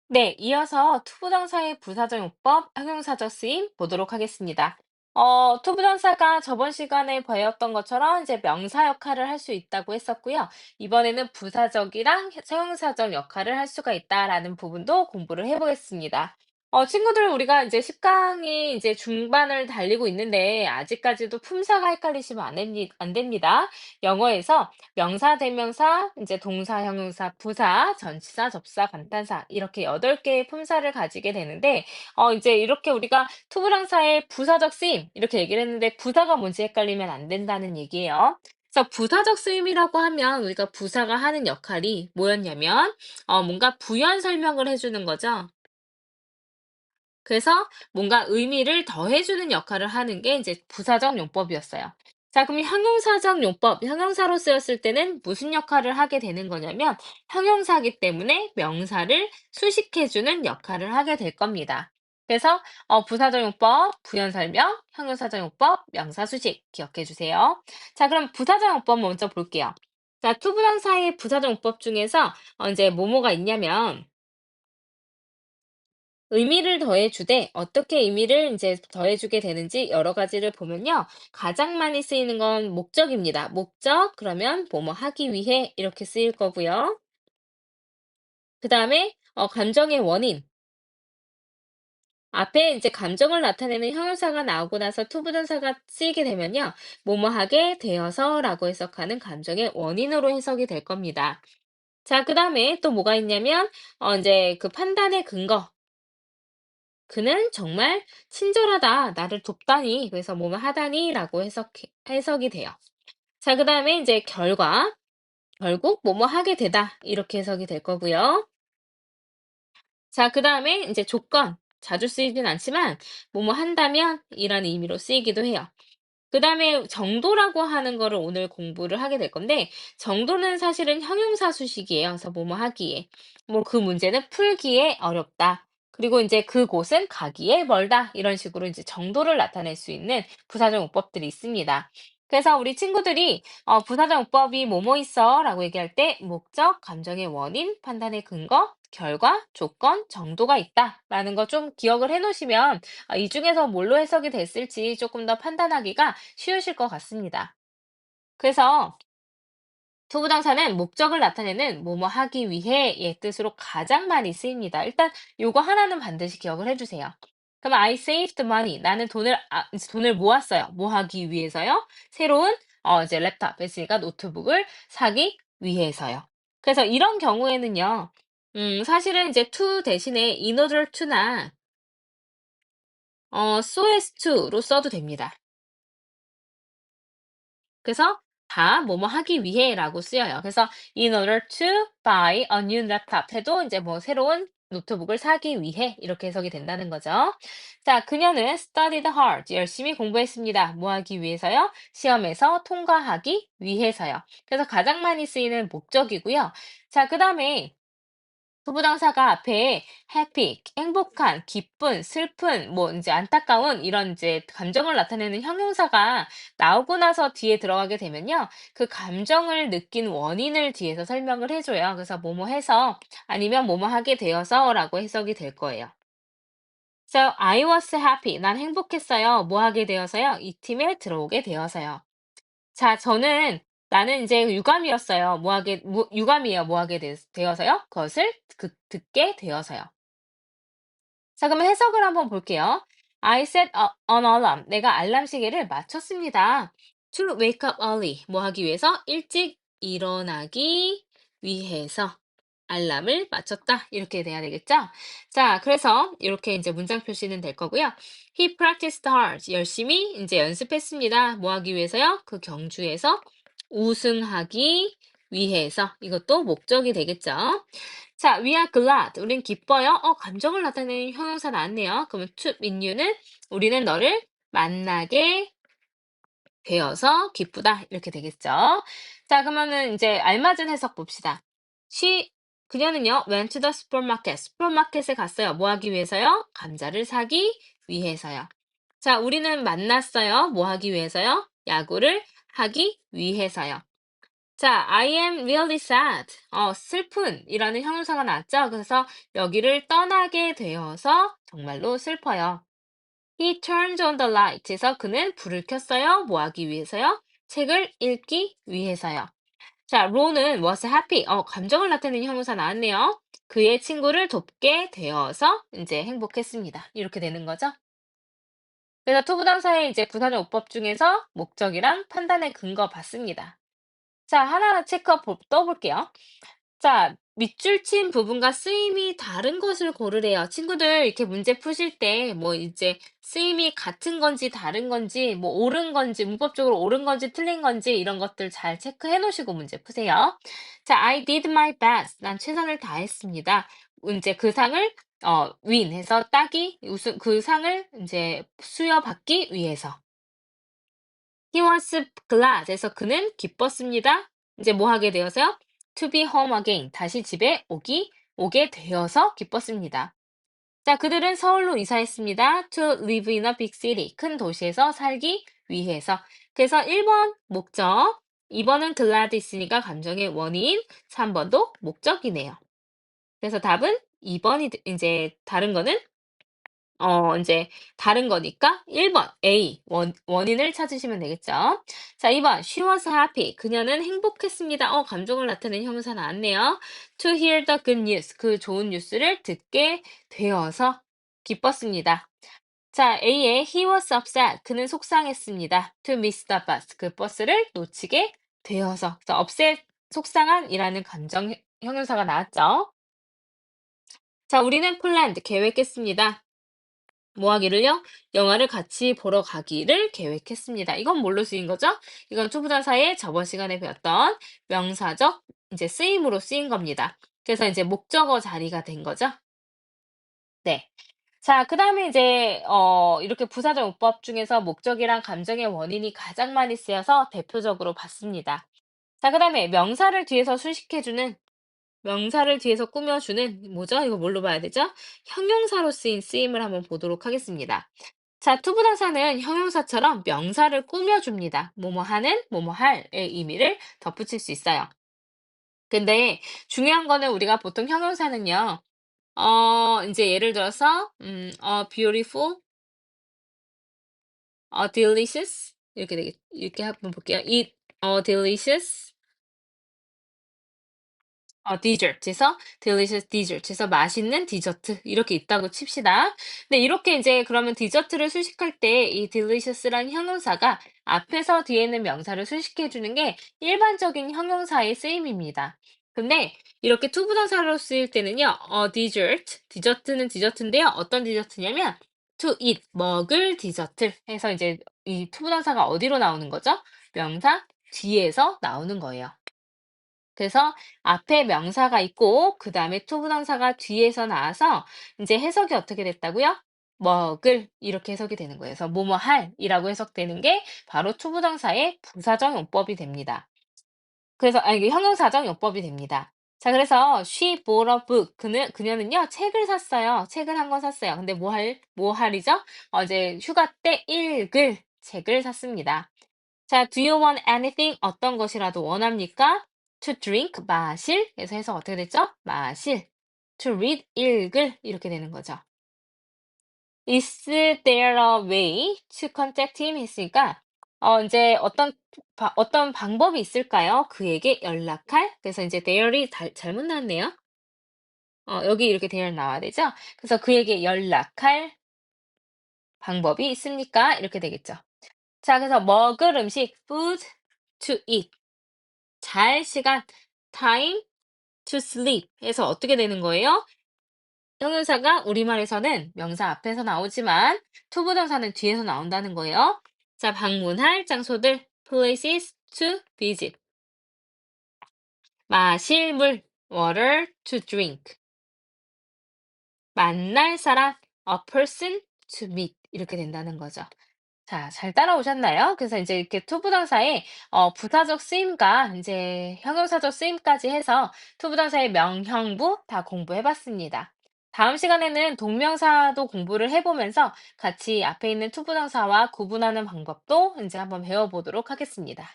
네, 이어서 투부정사의 부사적용법, 형용사적 쓰임 보도록 하겠습니다. 투부정사가 저번 시간에 배웠던 것처럼 이제 명사 역할을 할 수 있다고 했었고요. 이번에는 부사적이랑 형용사적 역할을 할 수가 있다라는 부분도 공부를 해보겠습니다. 친구들, 우리가 이제 10강이 이제 중반을 달리고 있는데, 아직까지도 품사가 헷갈리시면 안 됩니다. 영어에서 명사, 대명사, 이제 동사, 형용사, 부사, 전치사, 접사, 간단사 이렇게 8개의 품사를 가지게 되는데 이제 이렇게 우리가 투부정사의 부사적 쓰임 이렇게 얘기를 했는데 부사가 뭔지 헷갈리면 안 된다는 얘기예요. 그래서 부사적 쓰임이라고 하면 우리가 부사가 하는 역할이 뭐였냐면 뭔가 부연 설명을 해주는 거죠. 그래서 뭔가 의미를 더해주는 역할을 하는 게 이제 부사적 용법이었어요. 자, 그럼 형용사적 용법, 형용사로 쓰였을 때는 무슨 역할을 하게 되는 거냐면 형용사기 때문에 명사를 수식해주는 역할을 하게 될 겁니다. 그래서 부사적 용법, 부연 설명, 형용사적 용법, 명사 수식 기억해 주세요. 자, 그럼 부사적 용법 먼저 볼게요. 자, 투부정사의 부사적 용법 중에서 이제 뭐뭐가 있냐면 의미를 더해주되 어떻게 의미를 이제 더해주게 되는지 여러 가지를 보면요. 가장 많이 쓰이는 건 목적입니다. 목적, 그러면 뭐뭐 하기 위해 이렇게 쓰일 거고요. 그 다음에 감정의 원인. 앞에 이제 감정을 나타내는 형용사가 나오고 나서 투부정사가 쓰이게 되면요. 뭐뭐 하게 되어서라고 해석하는 감정의 원인으로 해석이 될 겁니다. 자, 그 다음에 또 뭐가 있냐면 이제 그 판단의 근거. 그는 정말 친절하다, 나를 돕다니, 그래서 뭐뭐 하다니라고 해석이 돼요. 자, 그 다음에 이제 결과, 결국 뭐뭐 하게 되다, 이렇게 해석이 될 거고요. 자, 그 다음에 이제 조건, 자주 쓰이진 않지만 뭐뭐 한다면 이라는 의미로 쓰이기도 해요. 그 다음에 정도라고 하는 거를 오늘 공부를 하게 될 건데, 정도는 사실은 형용사 수식이에요. 그래서 뭐뭐 하기에. 뭐 그 문제는 풀기에 어렵다. 그리고 이제 그곳은 가기에 멀다. 이런 식으로 이제 정도를 나타낼 수 있는 부사적 용법들이 있습니다. 그래서 우리 친구들이 부사적 용법이 뭐뭐 있어 라고 얘기할 때 목적, 감정의 원인, 판단의 근거, 결과, 조건, 정도가 있다 라는 거 좀 기억을 해 놓으시면 이 중에서 뭘로 해석이 됐을지 조금 더 판단하기가 쉬우실 것 같습니다. 그래서 투부정사는 목적을 나타내는 뭐뭐 하기 위해의 뜻으로 가장 많이 쓰입니다. 일단 요거 하나는 반드시 기억을 해주세요. 그럼 I saved money. 나는 이제 돈을 모았어요. 뭐 하기 위해서요? 새로운 이제 랩탑, 했으니까 노트북을 사기 위해서요. 그래서 이런 경우에는요, 사실은 이제 to 대신에 in order to나 so as to로 써도 됩니다. 그래서 다 뭐뭐 하기 위해라고 쓰여요. 그래서 in order to buy a new laptop 해도 이제 뭐 새로운 노트북을 사기 위해 이렇게 해석이 된다는 거죠. 자, 그녀는 studied hard, 열심히 공부했습니다. 뭐 하기 위해서요? 시험에서 통과하기 위해서요. 그래서 가장 많이 쓰이는 목적이고요. 자, 그 다음에 부부정사가 앞에 happy, 행복한, 기쁜, 슬픈, 뭐 이제 안타까운 이런 이제 감정을 나타내는 형용사가 나오고 나서 뒤에 들어가게 되면요. 그 감정을 느낀 원인을 뒤에서 설명을 해줘요. 그래서 뭐뭐 해서 아니면 뭐뭐 하게 되어서라고 해석이 될 거예요. So I was happy. 난 행복했어요. 뭐 하게 되어서요? 이 팀에 들어오게 되어서요. 자, 나는 이제 유감이었어요. 유감이에요. 되어서요? 그것을 듣게 되어서요. 자, 그러면 해석을 한번 볼게요. I set an alarm. 내가 알람 시계를 맞췄습니다. To wake up early. 뭐 하기 위해서? 일찍 일어나기 위해서 알람을 맞췄다. 이렇게 돼야 되겠죠? 자, 그래서 이렇게 이제 문장 표시는 될 거고요. He practiced hard. 열심히 이제 연습했습니다. 뭐 하기 위해서요? 그 경주에서 우승하기 위해서. 이것도 목적이 되겠죠? 자, we are glad. 우린 기뻐요. 감정을 나타내는 형용사 나왔네요. 그러면 to meet you는 우리는 너를 만나게 되어서 기쁘다. 이렇게 되겠죠. 자, 그러면은 이제 알맞은 해석 봅시다. 그녀는요, went to the supermarket. 슈퍼마켓에 갔어요. 뭐 하기 위해서요? 감자를 사기 위해서요. 자, 우리는 만났어요. 뭐 하기 위해서요? 야구를 하기 위해서요. 자, I am really sad. 슬픈이라는 형용사가 나왔죠? 그래서 여기를 떠나게 되어서 정말로 슬퍼요. He turned on the light. 에서 그는 불을 켰어요. 뭐 하기 위해서요? 책을 읽기 위해서요. 자, 로는 was happy. 감정을 나타내는 형용사 나왔네요. 그의 친구를 돕게 되어서 이제 행복했습니다. 이렇게 되는 거죠. 그래서 투부정사의 이제 부사적 어법 중에서 목적이랑 판단의 근거 봤습니다. 자, 하나 체크 떠볼게요. 자, 밑줄 친 부분과 쓰임이 다른 것을 고르래요. 친구들 이렇게 문제 푸실 때 뭐 이제 쓰임이 같은 건지 다른 건지 뭐 옳은 건지 문법적으로 옳은 건지 틀린 건지 이런 것들 잘 체크해 놓으시고 문제 푸세요. 자, I did my best. 난 최선을 다했습니다. 이제 그 상을 win 해서 따기 우승 그 상을 이제 수여받기 위해서. He was glad 해서 그는 기뻤습니다. 이제 뭐 하게 되어서요? To be home again. 다시 집에 오게 되어서 기뻤습니다. 자, 그들은 서울로 이사했습니다. To live in a big city. 큰 도시에서 살기 위해서. 그래서 1번 목적, 2번은 glad 있으니까 감정의 원인, 3번도 목적이네요. 그래서 답은 2번이 이제 다른 거는 이제 다른 거니까 1번 A 원인을 찾으시면 되겠죠. 자, 2번 She was happy. 그녀는 행복했습니다. 감정을 나타내는 형용사 나왔네요. To hear the good news. 그 좋은 뉴스를 듣게 되어서 기뻤습니다. 자, A의 He was upset. 그는 속상했습니다. To miss the bus. 그 버스를 놓치게 되어서. 그래서 upset, 속상한이라는 감정 형용사가 나왔죠. 자, 우리는 planned, 계획했습니다. 뭐 하기를요? 영화를 같이 보러 가기를 계획했습니다. 이건 뭘로 쓰인 거죠? 이건 투부정사의 저번 시간에 배웠던 명사적 이제 쓰임으로 쓰인 겁니다. 그래서 이제 목적어 자리가 된 거죠. 네. 자, 그다음에 이제 이렇게 부사적 용법 중에서 목적이랑 감정의 원인이 가장 많이 쓰여서 대표적으로 봤습니다. 자, 그다음에 명사를 뒤에서 꾸며주는 뭐죠? 이거 뭘로 봐야 되죠? 형용사로 쓰인 쓰임을 한번 보도록 하겠습니다. 자, 투부정사는 형용사처럼 명사를 꾸며줍니다. 뭐뭐 하는, 뭐뭐 할의 의미를 덧붙일 수 있어요. 근데 중요한 거는 우리가 보통 형용사는요, 이제 예를 들어서, beautiful, delicious, 이렇게 한번 볼게요. delicious, 디저트에서 delicious dessert에서 맛있는 디저트 이렇게 있다고 칩시다. 근데 이렇게 이제 그러면 디저트를 수식할 때 이 delicious라는 형용사가 앞에서 뒤에 있는 명사를 수식해 주는 게 일반적인 형용사의 쓰임입니다. 근데 이렇게 투부정사로 쓰일 때는요, 디저트는 디저트인데요. 어떤 디저트냐면 to eat, 먹을 디저트 해서 이제 이 투부정사가 어디로 나오는 거죠? 명사 뒤에서 나오는 거예요. 그래서 앞에 명사가 있고 그다음에 투부정사가 뒤에서 나와서 이제 해석이 어떻게 됐다고요? 먹을 이렇게 해석이 되는 거예요. 그래서 뭐뭐 할이라고 해석되는 게 바로 투부정사의 부사적 용법이 됩니다. 그래서 이게 형용사적 용법이 됩니다. 자, 그래서 she bought a book. 그녀는요 책을 샀어요. 책을 한 권 샀어요. 근데 뭐 할이죠? 이제 휴가 때 읽을 책을 샀습니다. 자, do you want anything? 어떤 것이라도 원합니까? to drink, 마실. 그래서 해석 어떻게 됐죠? 마실. to read, 읽을. 이렇게 되는 거죠. is there a way to contact him? 했으니까, 이제 어떤 방법이 있을까요? 그에게 연락할? 그래서 이제 there이 잘못 나왔네요. 여기 이렇게 there 나와야 되죠? 그래서 그에게 연락할 방법이 있습니까? 이렇게 되겠죠. 자, 그래서 먹을 음식, food to eat. 잘 시간 time to sleep 해서 어떻게 되는 거예요? 형용사가 우리말에서는 명사 앞에서 나오지만 투부정사는 뒤에서 나온다는 거예요. 자, 방문할 장소들 places to visit. 마실 물 water to drink. 만날 사람 a person to meet 이렇게 된다는 거죠. 자, 잘 따라오셨나요? 그래서 이제 이렇게 투부정사의 부사적 쓰임과 이제 형용사적 쓰임까지 해서 투부정사의 명형부 다 공부해 봤습니다. 다음 시간에는 동명사도 공부를 해보면서 같이 앞에 있는 투부정사와 구분하는 방법도 이제 한번 배워보도록 하겠습니다.